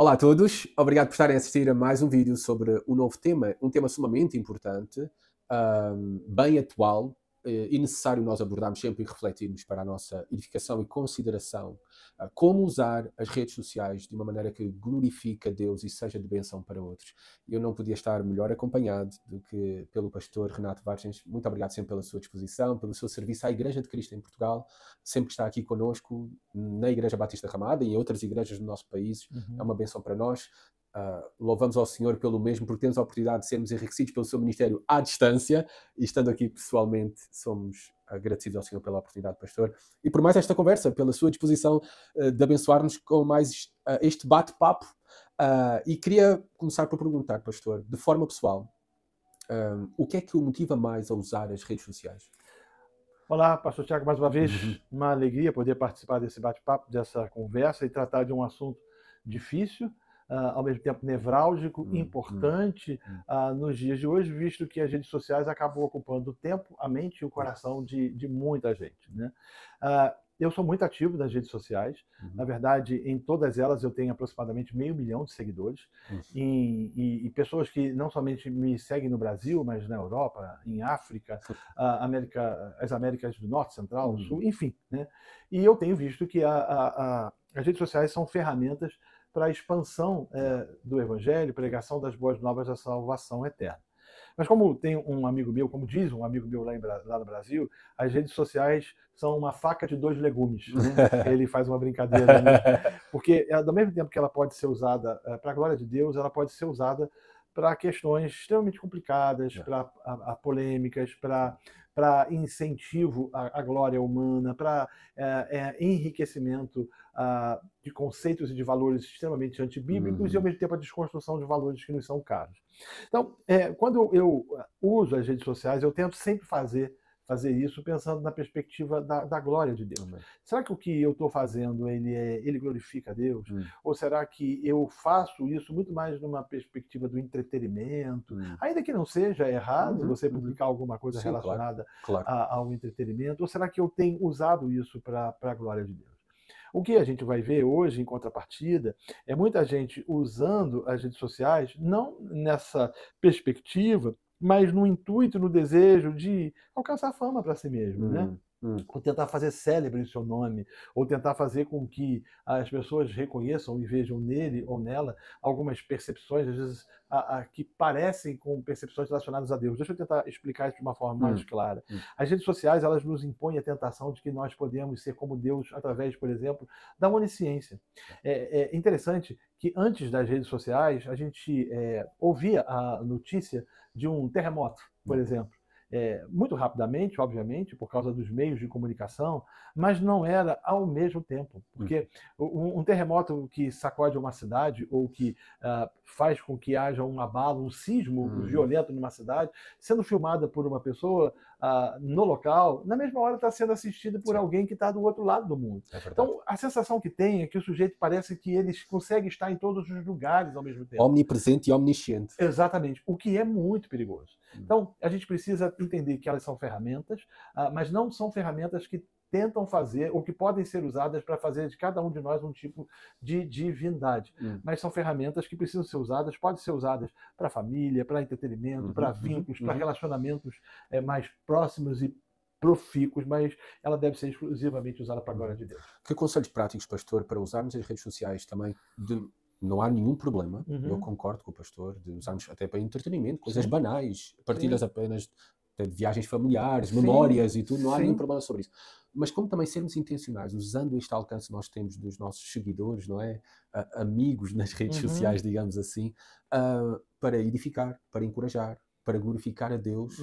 Olá a todos, obrigado por estarem a assistir a mais um vídeo sobre um novo tema, um tema sumamente importante, bem atual e necessário nós abordarmos sempre e refletirmos para a nossa edificação e consideração. Como usar as redes sociais de uma maneira que glorifique a Deus e seja de bênção para outros. Eu não podia estar melhor acompanhado do que pelo pastor Renato Vargens. Muito obrigado sempre pela sua disposição, pelo seu serviço à Igreja de Cristo em Portugal. Sempre está aqui connosco na Igreja Batista Ramada e em outras igrejas do nosso país. É uma bênção para nós. Louvamos ao Senhor pelo mesmo, porque temos a oportunidade de sermos enriquecidos pelo seu ministério à distância, e estando aqui pessoalmente somos agradecidos ao Senhor pela oportunidade, pastor, e por mais esta conversa, pela sua disposição de abençoar-nos com mais este bate-papo. E queria começar por perguntar, pastor, de forma pessoal, o que é que o motiva mais a usar as redes sociais? Olá, pastor Tiago, mais uma vez, uma alegria poder participar desse bate-papo, dessa conversa e tratar de um assunto difícil, ao mesmo tempo nevrálgico, importante nos dias de hoje, visto que as redes sociais acabam ocupando o tempo, a mente e o coração de muita gente, né? Eu sou muito ativo nas redes sociais. Na verdade, em todas elas eu tenho aproximadamente 500 mil de seguidores e pessoas que não somente me seguem no Brasil, mas na Europa, em África, as Américas do Norte, Central, Sul, enfim, né? E eu tenho visto que as redes sociais são ferramentas para a expansão do Evangelho, pregação das boas novas da salvação eterna. Mas como tem um amigo meu, como diz um amigo meu lá no Brasil, as redes sociais são uma faca de dois legumes, né? Ele faz uma brincadeira, né? Porque ao mesmo tempo que ela pode ser usada para a glória de Deus, ela pode ser usada para questões extremamente complicadas, para polêmicas, para incentivo à glória humana, para enriquecimento de conceitos e de valores extremamente antibíblicos e, ao mesmo tempo, a desconstrução de valores que nos são caros. Então, quando eu uso as redes sociais, eu tento sempre fazer isso pensando na perspectiva da glória de Deus. Será que o que eu estou fazendo, ele glorifica a Deus? Ou será que eu faço isso muito mais numa perspectiva do entretenimento? Ainda que não seja errado você publicar alguma coisa relacionada ao entretenimento, ou será que eu tenho usado isso para a glória de Deus? O que a gente vai ver hoje, em contrapartida, é muita gente usando as redes sociais, não nessa perspectiva, mas no intuito, no desejo de alcançar fama para si mesmo, né? Ou tentar fazer célebre o seu nome, ou tentar fazer com que as pessoas reconheçam e vejam nele ou nela algumas percepções, às vezes, que parecem com percepções relacionadas a Deus. Deixa eu tentar explicar isso de uma forma mais clara. As redes sociais, elas nos impõem a tentação de que nós podemos ser como Deus através, por exemplo, da onisciência. É interessante que antes das redes sociais, a gente ouvia a notícia de um terremoto, por exemplo. Muito rapidamente, obviamente, por causa dos meios de comunicação, mas não era ao mesmo tempo. Porque um terremoto que sacode uma cidade ou que faz com que haja um abalo, um sismo violento numa cidade, sendo filmada por uma pessoa no local, na mesma hora está sendo assistida por alguém que está do outro lado do mundo. Então, a sensação que tem é que o sujeito parece que ele consegue estar em todos os lugares ao mesmo tempo. Omnipresente e omnisciente. Exatamente, o que é muito perigoso. Então, a gente precisa entender que elas são ferramentas, mas não são ferramentas que tentam fazer, ou que podem ser usadas para fazer de cada um de nós um tipo de divindade. Mas são ferramentas que precisam ser usadas, podem ser usadas para família, para entretenimento, para vínculos, para relacionamentos mais próximos e profícuos, mas ela deve ser exclusivamente usada para a glória de Deus. Que conselhos práticos, pastor, para usarmos as redes sociais também? Não há nenhum problema, eu concordo com o pastor, de usarmos até para entretenimento, coisas banais, partilhas apenas de viagens familiares, memórias e tudo, não há nenhum problema sobre isso. Mas como também sermos intencionais, usando este alcance que nós temos dos nossos seguidores, não é? Amigos nas redes sociais, digamos assim, para edificar, para encorajar, para glorificar a Deus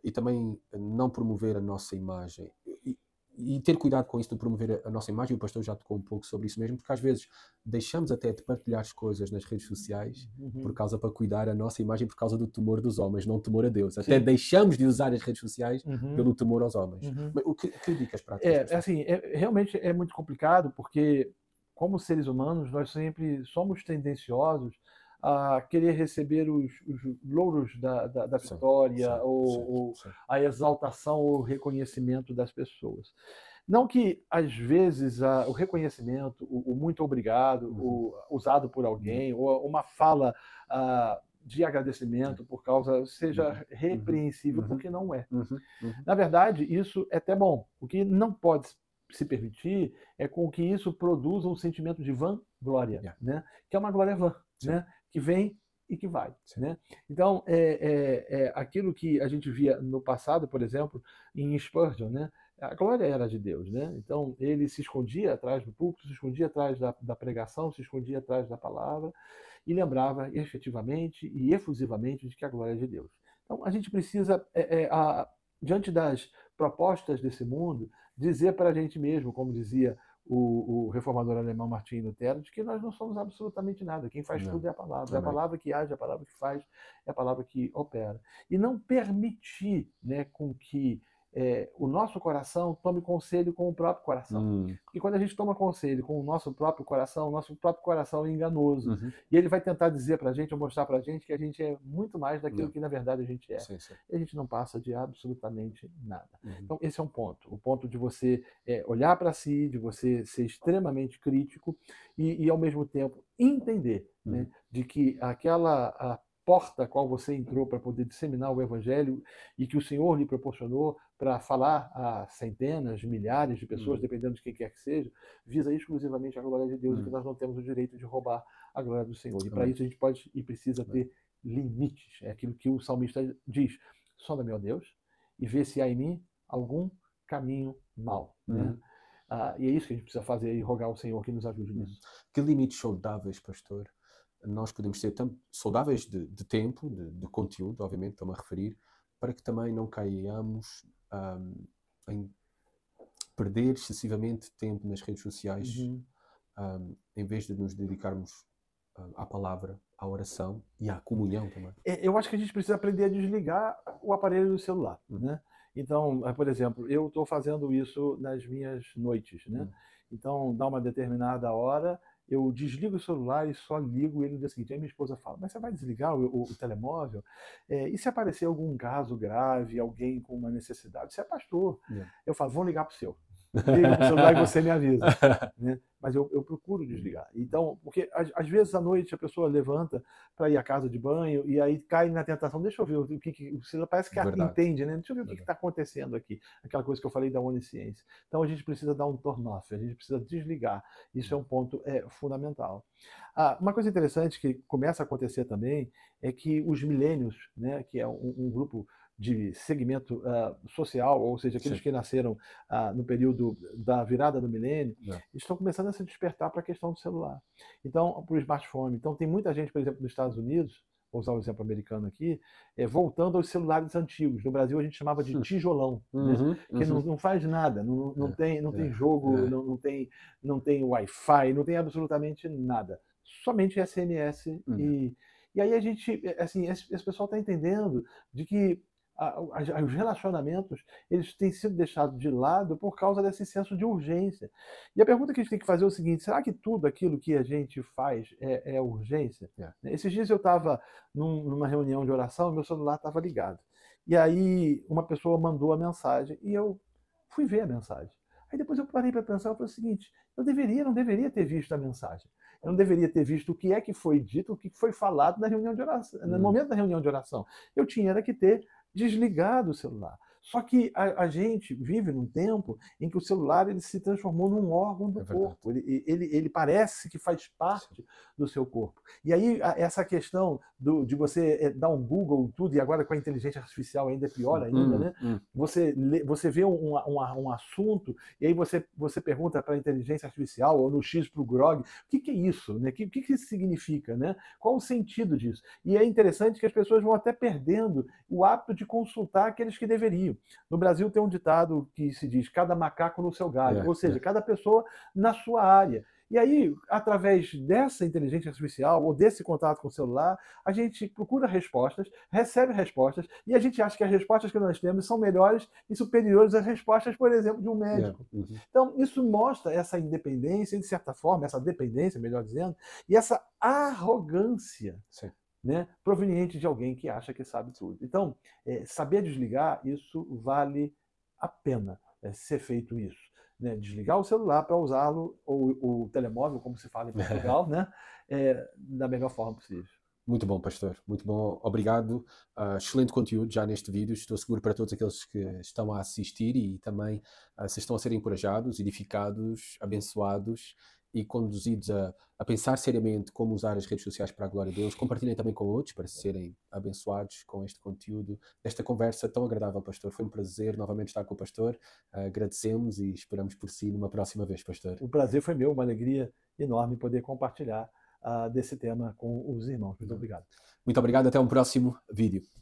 e também não promover a nossa imagem. E ter cuidado com isso de promover a nossa imagem, o pastor já tocou um pouco sobre isso mesmo, porque às vezes deixamos até de partilhar as coisas nas redes sociais para cuidar a nossa imagem por causa do temor dos homens, não temor a Deus. Até deixamos de usar as redes sociais pelo temor aos homens. Mas, que dicas práticas? Realmente é muito complicado, porque como seres humanos, nós sempre somos tendenciosos a querer receber os louros da vitória, ou a exaltação ou reconhecimento das pessoas. Não que, às vezes, o reconhecimento, o muito obrigado, usado por alguém, ou uma fala de agradecimento por causa, seja repreensível, porque não é. Na verdade, isso é até bom. O que não pode se permitir é com que isso produza um sentimento de vanglória, né? Que é uma glória vã, né? Que vem e que vai, né? Então, aquilo que a gente via no passado, por exemplo, em Spurgeon, né? A glória era de Deus, né? Então ele se escondia atrás do púlpito, se escondia atrás da pregação, se escondia atrás da palavra e lembrava efetivamente e efusivamente de que a glória é de Deus. Então a gente precisa, diante das propostas desse mundo, dizer para a gente mesmo, como dizia o reformador alemão Martin Lutero, de que nós não somos absolutamente nada. Quem faz tudo é a palavra. É a palavra que age, é a palavra que faz, é a palavra que opera. E não permitir, né, com que o nosso coração tome conselho com o próprio coração. Porque quando a gente toma conselho com o nosso próprio coração é enganoso. E ele vai tentar dizer para a gente, ou mostrar para a gente, que a gente é muito mais daquilo que na verdade a gente é. E a gente não passa de absolutamente nada. Então esse é um ponto. O ponto de você olhar para si, de você ser extremamente crítico e ao mesmo tempo entender, né, de que aquela porta a qual você entrou para poder disseminar o Evangelho e que o Senhor lhe proporcionou para falar a centenas, milhares de pessoas, dependendo de quem quer que seja, visa exclusivamente a glória de Deus e que nós não temos o direito de roubar a glória do Senhor. E para isso a gente pode e precisa ter limites. É aquilo que o salmista diz: sonda-me, ó Deus, e vê se há em mim algum caminho mau. Né? E é isso que a gente precisa fazer e rogar ao Senhor que nos ajude nisso. Que limites saudáveis, pastor, nós podemos ter saudáveis de tempo, de conteúdo, obviamente, estou-me a referir, para que também não caiamos em perder excessivamente tempo nas redes sociais, em vez de nos dedicarmos à palavra, à oração e à comunhão também. Eu acho que a gente precisa aprender a desligar o aparelho do celular, né? Então, por exemplo, eu estou fazendo isso nas minhas noites, né? Então, dá uma determinada hora, eu desligo o celular e só ligo ele no dia seguinte. Aí minha esposa fala: mas você vai desligar o telemóvel? E se aparecer algum caso grave, alguém com uma necessidade? Você é pastor. Eu falo: vão ligar para o seu. Liga para o celular e você me avisa. Né? Mas eu procuro desligar. Então, porque às vezes à noite a pessoa levanta para ir à casa de banho e aí cai na tentação: deixa eu ver o que o celular parece que entende, né? Deixa eu ver o que está acontecendo aqui. Aquela coisa que eu falei da onisciência. Então a gente precisa dar um turn-off, a gente precisa desligar. Isso é um ponto fundamental. Uma coisa interessante que começa a acontecer também é que os milênios, né, que é um grupo de segmento social, ou seja, aqueles que nasceram no período da virada do milênio, estão começando a se despertar para a questão do celular. Então, para o smartphone. Então, tem muita gente, por exemplo, nos Estados Unidos, vou usar o exemplo americano aqui, voltando aos celulares antigos. No Brasil, a gente chamava de tijolão, né? Que não faz nada, não tem jogo, não tem Wi-Fi, não tem absolutamente nada. Somente SMS. E aí a gente, assim, esse pessoal está entendendo de que os relacionamentos, eles têm sido deixados de lado por causa desse senso de urgência. E a pergunta que a gente tem que fazer é o seguinte: será que tudo aquilo que a gente faz é urgência? Esses dias eu estava numa reunião de oração, meu celular estava ligado. E aí uma pessoa mandou a mensagem e eu fui ver a mensagem. Aí depois eu parei para pensar e falei o seguinte: eu não deveria ter visto a mensagem. Eu não deveria ter visto o que é que foi dito, o que foi falado na reunião de oração, no momento da reunião de oração. Eu tinha que ter desligado o celular. Só que a gente vive num tempo em que o celular ele se transformou num órgão do corpo. Ele parece que faz parte do seu corpo. E aí essa questão de você dar um Google tudo, e agora com a inteligência artificial ainda é pior ainda, né? Você vê um assunto e aí você pergunta para a inteligência artificial ou no X para o Grok: o que é isso? Né? O que isso significa? Né? Qual o sentido disso? E é interessante que as pessoas vão até perdendo o hábito de consultar aqueles que deveriam. No Brasil tem um ditado que se diz: cada macaco no seu galho, ou seja, cada pessoa na sua área. E aí, através dessa inteligência artificial ou desse contato com o celular, a gente procura respostas, recebe respostas, e a gente acha que as respostas que nós temos são melhores e superiores às respostas, por exemplo, de um médico. Então, isso mostra essa independência, de certa forma, essa dependência, melhor dizendo, e essa arrogância. Né, proveniente de alguém que acha que sabe tudo. Então, saber desligar, isso vale a pena ser feito isso. né, desligar o celular para usá-lo, ou o telemóvel, como se fala em Portugal, né, da melhor forma possível. Muito bom, pastor. Muito bom. Obrigado. Excelente conteúdo já neste vídeo. Estou seguro para todos aqueles que estão a assistir e também se estão a ser encorajados, edificados, abençoados e conduzidos a pensar seriamente como usar as redes sociais para a glória de Deus. Compartilhem também com outros para serem abençoados com este conteúdo, esta conversa tão agradável, pastor. Foi um prazer novamente estar com o pastor. Agradecemos e esperamos por si numa próxima vez, pastor. O prazer foi meu, uma alegria enorme poder compartilhar desse tema com os irmãos. Muito obrigado. Muito obrigado. Até um próximo vídeo.